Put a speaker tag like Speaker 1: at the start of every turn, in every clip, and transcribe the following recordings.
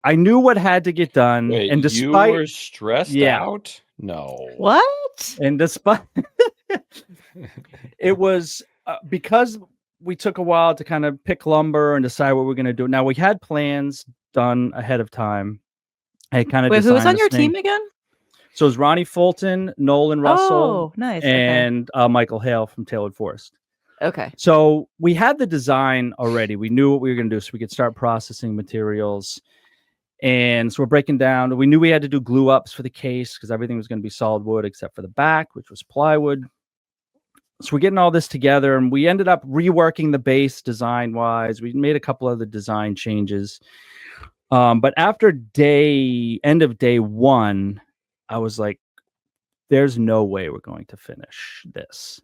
Speaker 1: I knew what had to get done.
Speaker 2: Wait,
Speaker 1: and
Speaker 2: you
Speaker 1: despite
Speaker 2: were stressed out? No.
Speaker 3: What?
Speaker 1: and despite it was because we took a while to kind of pick lumber and decide what we're going to do. Now we had plans done ahead of time. I kind of
Speaker 3: Wait, who was on
Speaker 1: designed
Speaker 3: your
Speaker 1: this thing.
Speaker 3: team again?
Speaker 1: So it was Ronnie Fulton, Nolan Russell,
Speaker 3: Oh, nice.
Speaker 1: and Michael Hale from Tailored Forest.
Speaker 3: Okay.
Speaker 1: So we had the design already. We knew what we were going to do, so we could start processing materials. And so we're breaking down. We knew we had to do glue ups for the case because everything was going to be solid wood except for the back, which was plywood. So we're getting all this together, and we ended up reworking the base design-wise. We made a couple of the design changes. But after end of day one, I was like, there's no way we're going to finish this.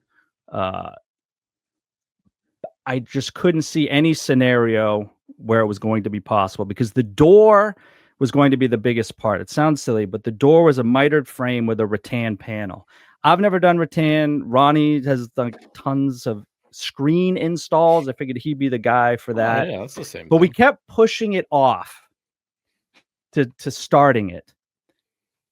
Speaker 1: I just couldn't see any scenario where it was going to be possible because the door was going to be the biggest part. It sounds silly, but the door was a mitered frame with a rattan panel. I've never done rattan. Ronnie has done tons of screen installs. I figured he'd be the guy for that.
Speaker 2: Yeah, that's the same
Speaker 1: But
Speaker 2: thing.
Speaker 1: we kept pushing it off to starting it.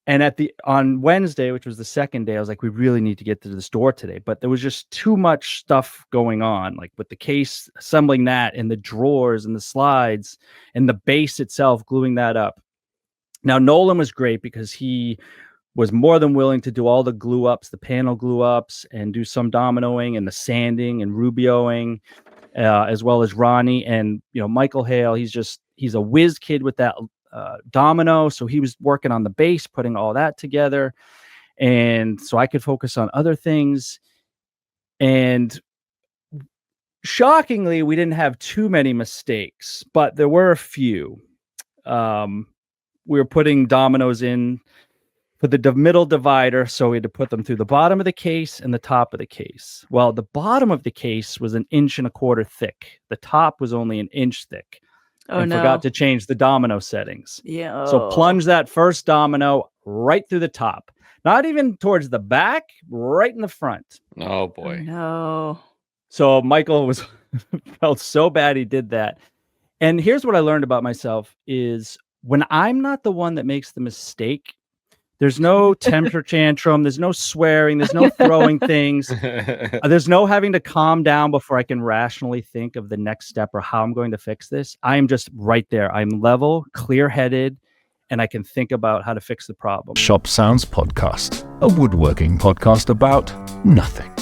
Speaker 1: And on Wednesday, which was the second day, I was like, we really need to get to this door today. But there was just too much stuff going on, like with the case, assembling that and the drawers and the slides and the base itself, gluing that up. Now, Nolan was great because he was more than willing to do all the glue ups, the panel glue ups, and do some dominoing and the sanding and rubioing, as well as Ronnie. And, Michael Hale, he's a whiz kid with that domino. So he was working on the base, putting all that together. And so I could focus on other things. And shockingly, we didn't have too many mistakes, but there were a few. We were putting dominoes in for the middle divider, so we had to put them through the bottom of the case and the top of the case. Well, the bottom of the case was 1.25 inches thick. The top was only 1 inch thick. Forgot to change the domino settings.
Speaker 3: Yeah.
Speaker 1: So plunge that first domino right through the top. Not even towards the back, right in the front.
Speaker 2: Oh boy.
Speaker 3: No.
Speaker 1: So Michael felt so bad he did that. And here's what I learned about myself is when I'm not the one that makes the mistake, there's no temper tantrum. There's no swearing. There's no throwing things. There's no having to calm down before I can rationally think of the next step or how I'm going to fix this. I'm just right there. I'm level, clear-headed, and I can think about how to fix the problem.
Speaker 4: Shop Sounds Podcast, a woodworking podcast about nothing.